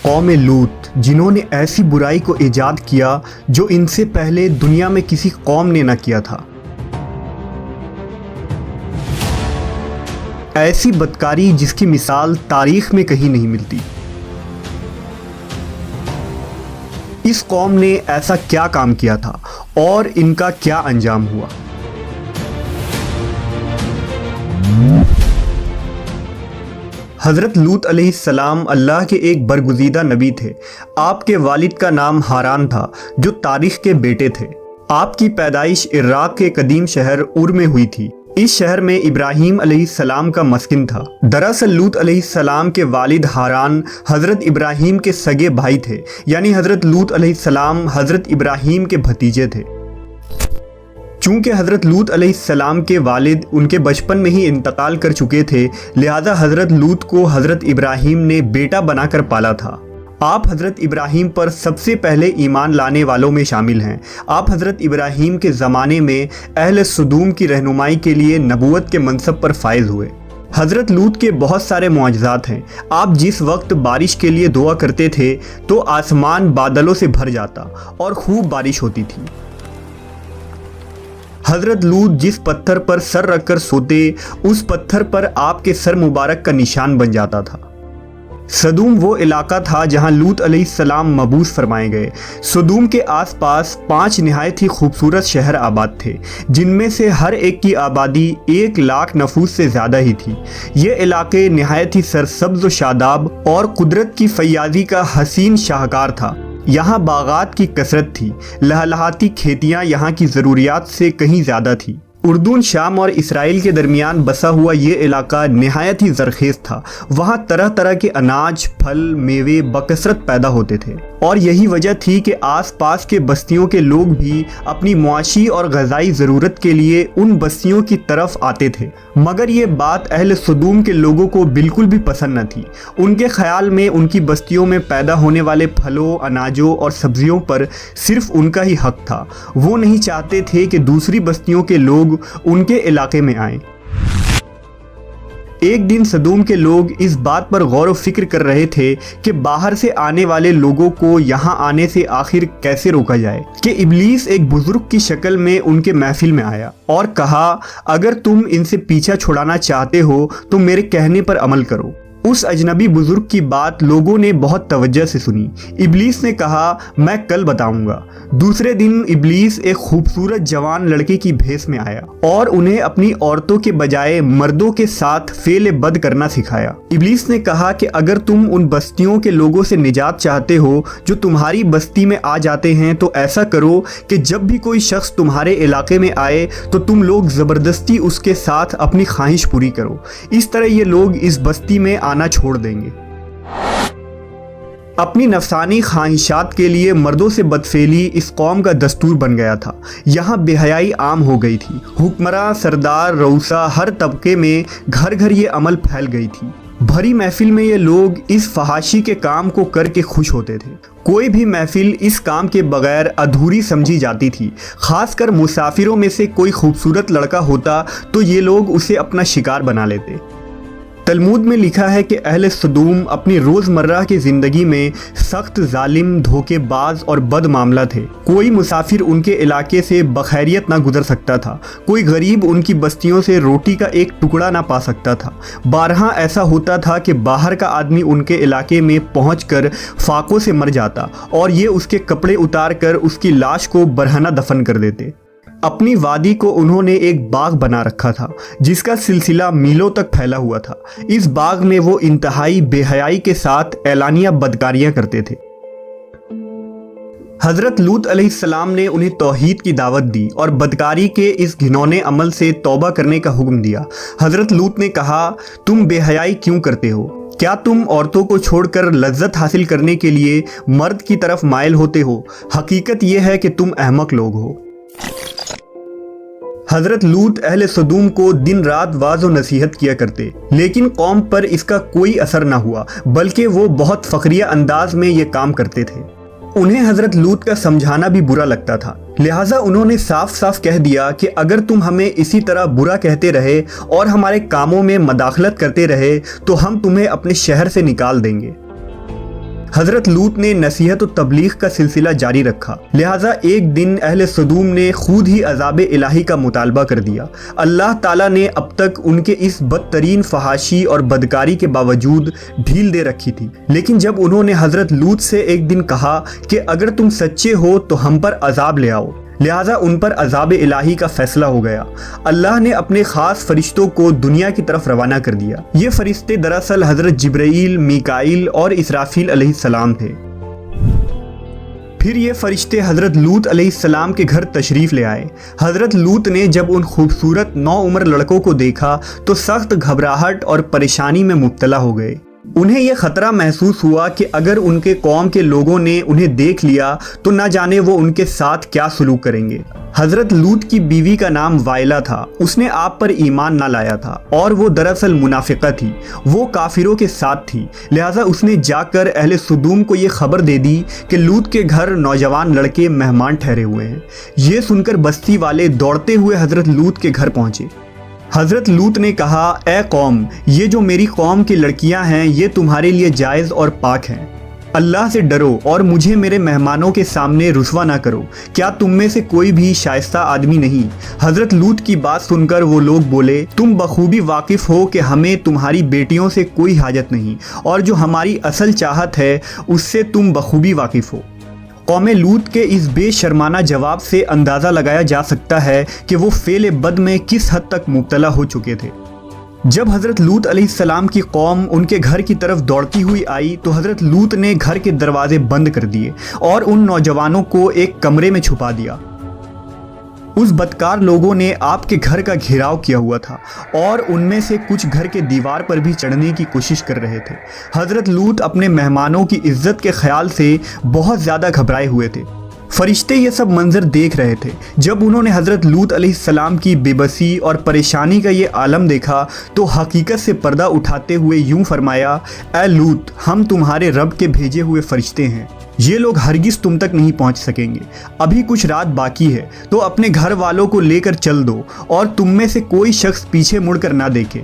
قوم لوط جنہوں نے ایسی برائی کو ایجاد کیا جو ان سے پہلے دنیا میں کسی قوم نے نہ کیا تھا۔ ایسی بدکاری جس کی مثال تاریخ میں کہیں نہیں ملتی۔ اس قوم نے ایسا کیا کام کیا تھا اور ان کا کیا انجام ہوا؟ حضرت لوط علیہ السلام اللہ کے ایک برگزیدہ نبی تھے۔ آپ کے والد کا نام ہاران تھا جو تاریخ کے بیٹے تھے۔ آپ کی پیدائش عراق کے قدیم شہر اور میں ہوئی تھی۔ اس شہر میں ابراہیم علیہ السلام کا مسکن تھا۔ دراصل لوط علیہ السلام کے والد ہاران حضرت ابراہیم کے سگے بھائی تھے، یعنی حضرت لوط علیہ السلام حضرت ابراہیم کے بھتیجے تھے۔ چونکہ حضرت لوط علیہ السلام کے والد ان کے بچپن میں ہی انتقال کر چکے تھے، لہذا حضرت لوط کو حضرت ابراہیم نے بیٹا بنا کر پالا تھا۔ آپ حضرت ابراہیم پر سب سے پہلے ایمان لانے والوں میں شامل ہیں۔ آپ حضرت ابراہیم کے زمانے میں اہل سدوم کی رہنمائی کے لیے نبوت کے منصب پر فائز ہوئے۔ حضرت لوط کے بہت سارے معجزات ہیں۔ آپ جس وقت بارش کے لیے دعا کرتے تھے تو آسمان بادلوں سے بھر جاتا اور خوب بارش ہوتی تھی۔ حضرت لوط جس پتھر پر سر رکھ کر سوتے، اس پتھر پر آپ کے سر مبارک کا نشان بن جاتا تھا۔ سدوم وہ علاقہ تھا جہاں لوط علیہ السلام مبعوث فرمائے گئے۔ سدوم کے آس پاس 5 نہایت ہی خوبصورت شہر آباد تھے، جن میں سے ہر ایک کی آبادی 1 لاکھ نفوس سے زیادہ ہی تھی۔ یہ علاقے نہایت ہی سرسبز و شاداب اور قدرت کی فیاضی کا حسین شاہکار تھا۔ یہاں باغات کی کثرت تھی، لہلہاتی کھیتیاں یہاں کی ضروریات سے کہیں زیادہ تھی۔ اردن، شام اور اسرائیل کے درمیان بسا ہوا یہ علاقہ نہایت ہی زرخیز تھا۔ وہاں طرح طرح کے اناج، پھل، میوے بکثرت پیدا ہوتے تھے، اور یہی وجہ تھی کہ آس پاس کے بستیوں کے لوگ بھی اپنی معاشی اور غذائی ضرورت کے لیے ان بستیوں کی طرف آتے تھے۔ مگر یہ بات اہل سدوم کے لوگوں کو بالکل بھی پسند نہ تھی۔ ان کے خیال میں ان کی بستیوں میں پیدا ہونے والے پھلوں، اناجوں اور سبزیوں پر صرف ان کا ہی حق تھا۔ وہ نہیں چاہتے تھے کہ دوسری بستیوں کے لوگ ان کے علاقے میں آئیں۔ ایک دن سدوم کے لوگ اس بات پر غور و فکر کر رہے تھے کہ باہر سے آنے والے لوگوں کو یہاں آنے سے آخر کیسے روکا جائے، کہ ابلیس ایک بزرگ کی شکل میں ان کے محفل میں آیا اور کہا، اگر تم ان سے پیچھا چھڑانا چاہتے ہو تو میرے کہنے پر عمل کرو۔ اس اجنبی بزرگ کی بات لوگوں نے بہت توجہ سے سنی۔ ابلیس نے کہا، میں کل بتاؤں گا۔ دوسرے دن ابلیس ایک خوبصورت جوان لڑکے کی بھیس میں آیا اور انہیں اپنی عورتوں کے بجائے مردوں کے ساتھ فعل بد کرنا سکھایا۔ ابلیس نے کہا کہ اگر تم ان بستیوں کے لوگوں سے نجات چاہتے ہو جو تمہاری بستی میں آ جاتے ہیں تو ایسا کرو کہ جب بھی کوئی شخص تمہارے علاقے میں آئے تو تم لوگ زبردستی اس کے ساتھ اپنی خواہش پوری کرو۔ اس طرح یہ لوگ اس بستی میں آنا چھوڑ دیں گے۔ اپنی نفسانی خواہشات کے لیے مردوں سے بدفعلی اس قوم کا دستور بن گیا تھا۔ یہاں بے حیائی عام ہو گئی تھی۔ حکمراں، سردار، رؤسا، ہر طبقے میں گھر گھر یہ عمل پھیل گئی تھی۔ بھری محفل میں یہ لوگ اس فحاشی کے کام کو کر کے خوش ہوتے تھے۔ کوئی بھی محفل اس کام کے بغیر ادھوری سمجھی جاتی تھی۔ خاص کر مسافروں میں سے کوئی خوبصورت لڑکا ہوتا تو یہ لوگ اسے اپنا شکار بنا لیتے۔ تلمود میں لکھا ہے کہ اہل سدوم اپنی روزمرہ کی زندگی میں سخت ظالم، دھوکے باز اور بد معاملہ تھے۔ کوئی مسافر ان کے علاقے سے بخیریت نہ گزر سکتا تھا۔ کوئی غریب ان کی بستیوں سے روٹی کا ایک ٹکڑا نہ پا سکتا تھا۔ بارہا ایسا ہوتا تھا کہ باہر کا آدمی ان کے علاقے میں پہنچ کر فاقوں سے مر جاتا اور یہ اس کے کپڑے اتار کر اس کی لاش کو برہنہ دفن کر دیتے۔ اپنی وادی کو انہوں نے ایک باغ بنا رکھا تھا جس کا سلسلہ میلوں تک پھیلا ہوا تھا۔ اس باغ میں وہ انتہائی بے حیائی کے ساتھ اعلانیہ بدکاریاں کرتے تھے۔ حضرت لوط علیہ السلام نے انہیں توحید کی دعوت دی اور بدکاری کے اس گھنونے عمل سے توبہ کرنے کا حکم دیا۔ حضرت لوط نے کہا، تم بے حیائی کیوں کرتے ہو؟ کیا تم عورتوں کو چھوڑ کر لذت حاصل کرنے کے لیے مرد کی طرف مائل ہوتے ہو؟ حقیقت یہ ہے کہ تم احمق لوگ ہو۔ حضرت لوط اہل سدوم کو دن رات واعظ و نصیحت کیا کرتے، لیکن قوم پر اس کا کوئی اثر نہ ہوا، بلکہ وہ بہت فخریہ انداز میں یہ کام کرتے تھے۔ انہیں حضرت لوط کا سمجھانا بھی برا لگتا تھا، لہٰذا انہوں نے صاف صاف کہہ دیا کہ اگر تم ہمیں اسی طرح برا کہتے رہے اور ہمارے کاموں میں مداخلت کرتے رہے تو ہم تمہیں اپنے شہر سے نکال دیں گے۔ حضرت لوط نے نصیحت و تبلیغ کا سلسلہ جاری رکھا، لہٰذا ایک دن اہل سدوم نے خود ہی عذاب الہی کا مطالبہ کر دیا۔ اللہ تعالیٰ نے اب تک ان کے اس بدترین فحاشی اور بدکاری کے باوجود ڈھیل دے رکھی تھی، لیکن جب انہوں نے حضرت لوط سے ایک دن کہا کہ اگر تم سچے ہو تو ہم پر عذاب لے آؤ، لہٰذا ان پر عذاب الہی کا فیصلہ ہو گیا۔ اللہ نے اپنے خاص فرشتوں کو دنیا کی طرف روانہ کر دیا۔ یہ فرشتے دراصل حضرت جبرائیل، میکائیل اور اسرافیل علیہ السلام تھے۔ پھر یہ فرشتے حضرت لوط علیہ السلام کے گھر تشریف لے آئے۔ حضرت لوط نے جب ان خوبصورت نوعمر لڑکوں کو دیکھا تو سخت گھبراہٹ اور پریشانی میں مبتلا ہو گئے۔ انہیں یہ خطرہ محسوس ہوا کہ اگر ان کے قوم کے لوگوں نے انہیں دیکھ لیا تو نہ جانے وہ ان کے ساتھ کیا سلوک کریں گے۔ حضرت لوط کی بیوی کا نام وائلہ تھا، اس نے آپ پر ایمان نہ لایا تھا اور وہ دراصل منافقہ تھی، وہ کافروں کے ساتھ تھی، لہٰذا اس نے جا کر اہل سدوم کو یہ خبر دے دی کہ لوط کے گھر نوجوان لڑکے مہمان ٹھہرے ہوئے ہیں۔ یہ سن کر بستی والے دوڑتے ہوئے حضرت لوط کے گھر پہنچے۔ حضرت لوط نے کہا، اے قوم، یہ جو میری قوم کی لڑکیاں ہیں یہ تمہارے لیے جائز اور پاک ہیں، اللہ سے ڈرو اور مجھے میرے مہمانوں کے سامنے رسوا نہ کرو۔ کیا تم میں سے کوئی بھی شائستہ آدمی نہیں؟ حضرت لوط کی بات سن کر وہ لوگ بولے، تم بخوبی واقف ہو کہ ہمیں تمہاری بیٹیوں سے کوئی حاجت نہیں، اور جو ہماری اصل چاہت ہے اس سے تم بخوبی واقف ہو۔ قوم لوط کے اس بے شرمانہ جواب سے اندازہ لگایا جا سکتا ہے کہ وہ فعل بد میں کس حد تک مبتلا ہو چکے تھے۔ جب حضرت لوط علیہ السلام کی قوم ان کے گھر کی طرف دوڑتی ہوئی آئی تو حضرت لوط نے گھر کے دروازے بند کر دیے اور ان نوجوانوں کو ایک کمرے میں چھپا دیا۔ اس بدکار لوگوں نے آپ کے گھر کا گھیراؤ کیا ہوا تھا اور ان میں سے کچھ گھر کے دیوار پر بھی چڑھنے کی کوشش کر رہے تھے۔ حضرت لوط اپنے مہمانوں کی عزت کے خیال سے بہت زیادہ گھبرائے ہوئے تھے۔ فرشتے یہ سب منظر دیکھ رہے تھے۔ جب انہوں نے حضرت لوط علیہ السلام کی بے بسی اور پریشانی کا یہ عالم دیکھا تو حقیقت سے پردہ اٹھاتے ہوئے یوں فرمایا، اے لوط، ہم تمہارے رب کے بھیجے ہوئے فرشتے ہیں، یہ لوگ ہرگز تم تک نہیں پہنچ سکیں گے۔ ابھی کچھ رات باقی ہے تو اپنے گھر والوں کو لے کر چل دو اور تم میں سے کوئی شخص پیچھے مڑ کر نہ دیکھے۔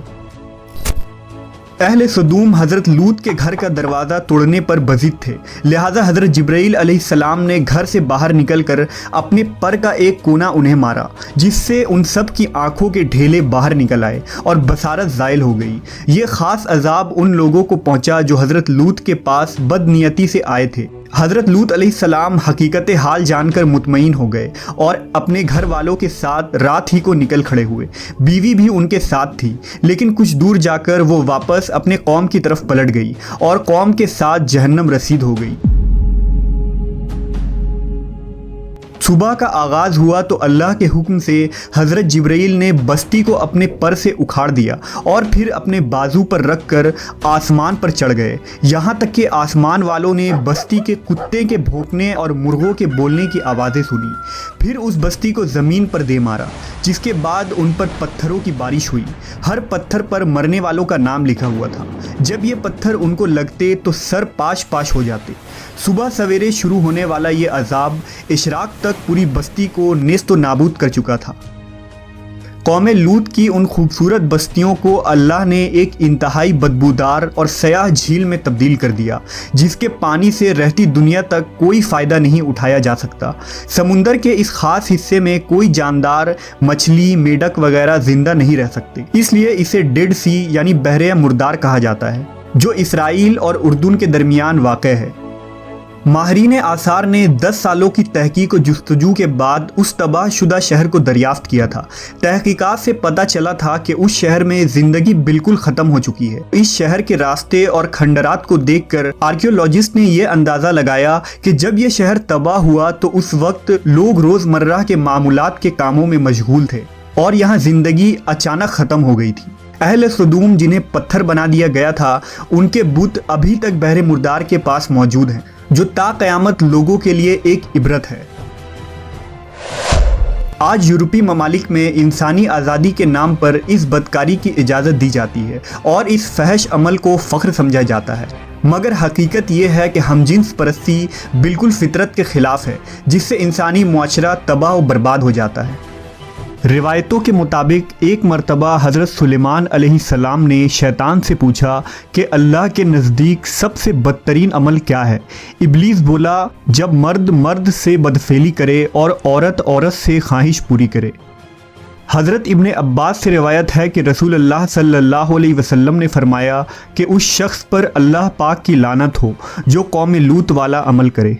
اہل سدوم حضرت لوط کے گھر کا دروازہ توڑنے پر بضد تھے، لہٰذا حضرت جبرائیل علیہ السلام نے گھر سے باہر نکل کر اپنے پر کا ایک کونا انہیں مارا، جس سے ان سب کی آنکھوں کے ڈھیلے باہر نکل آئے اور بصارت زائل ہو گئی۔ یہ خاص عذاب ان لوگوں کو پہنچا جو حضرت لوط کے پاس بد نیتی سے آئے تھے۔ حضرت لوط علیہ السلام حقیقت حال جان کر مطمئن ہو گئے اور اپنے گھر والوں کے ساتھ رات ہی کو نکل کھڑے ہوئے۔ بیوی بھی ان کے ساتھ تھی، لیکن کچھ دور جا کر وہ واپس اپنے قوم کی طرف پلٹ گئی اور قوم کے ساتھ جہنم رسید ہو گئی۔ صبح کا آغاز ہوا تو اللہ کے حکم سے حضرت جبرائیل نے بستی کو اپنے پر سے اکھاڑ دیا اور پھر اپنے بازو پر رکھ کر آسمان پر چڑھ گئے، یہاں تک کہ آسمان والوں نے بستی کے کتے کے بھونکنے اور مرغوں کے بولنے کی آوازیں سنی۔ پھر اس بستی کو زمین پر دے مارا، جس کے بعد ان پر پتھروں کی بارش ہوئی۔ ہر پتھر پر مرنے والوں کا نام لکھا ہوا تھا۔ جب یہ پتھر ان کو لگتے تو سر پاش پاش ہو جاتے۔ صبح سویرے شروع ہونے والا یہ عذاب اشراق تک پوری بستی کو نیست و نابود کر چکا تھا۔ قوم لوط کی ان خوبصورت بستیوں کو اللہ نے ایک انتہائی بدبودار اور سیاہ جھیل میں تبدیل کر دیا، جس کے پانی سے رہتی دنیا تک کوئی فائدہ نہیں اٹھایا جا سکتا۔ سمندر کے اس خاص حصے میں کوئی جاندار، مچھلی، میڈک وغیرہ زندہ نہیں رہ سکتے، اس لیے اسے ڈیڈ سی یعنی بحر مردار کہا جاتا ہے، جو اسرائیل اور اردن کے درمیان واقع ہے۔ ماہرین آثار نے 10 سالوں کی تحقیق و جستجو کے بعد اس تباہ شدہ شہر کو دریافت کیا تھا۔ تحقیقات سے پتہ چلا تھا کہ اس شہر میں زندگی بالکل ختم ہو چکی ہے۔ اس شہر کے راستے اور کھنڈرات کو دیکھ کر آرکیولوجسٹ نے یہ اندازہ لگایا کہ جب یہ شہر تباہ ہوا تو اس وقت لوگ روزمرہ کے معمولات کے کاموں میں مشغول تھے اور یہاں زندگی اچانک ختم ہو گئی تھی۔ اہل سدوم جنہیں پتھر بنا دیا گیا تھا، ان کے بت ابھی تک بحر مردار کے پاس موجود ہیں، جو تا قیامت لوگوں کے لیے ایک عبرت ہے۔ آج یورپی ممالک میں انسانی آزادی کے نام پر اس بدکاری کی اجازت دی جاتی ہے اور اس فحش عمل کو فخر سمجھا جاتا ہے، مگر حقیقت یہ ہے کہ ہم جنس پرستی بالکل فطرت کے خلاف ہے، جس سے انسانی معاشرہ تباہ و برباد ہو جاتا ہے۔ روایتوں کے مطابق ایک مرتبہ حضرت سلیمان علیہ السلام نے شیطان سے پوچھا کہ اللہ کے نزدیک سب سے بدترین عمل کیا ہے؟ ابلیس بولا، جب مرد مرد سے بدفعلی کرے اور عورت عورت سے خواہش پوری کرے۔ حضرت ابن عباس سے روایت ہے کہ رسول اللہ صلی اللہ علیہ وسلم نے فرمایا کہ اس شخص پر اللہ پاک کی لعنت ہو جو قوم لوط والا عمل کرے۔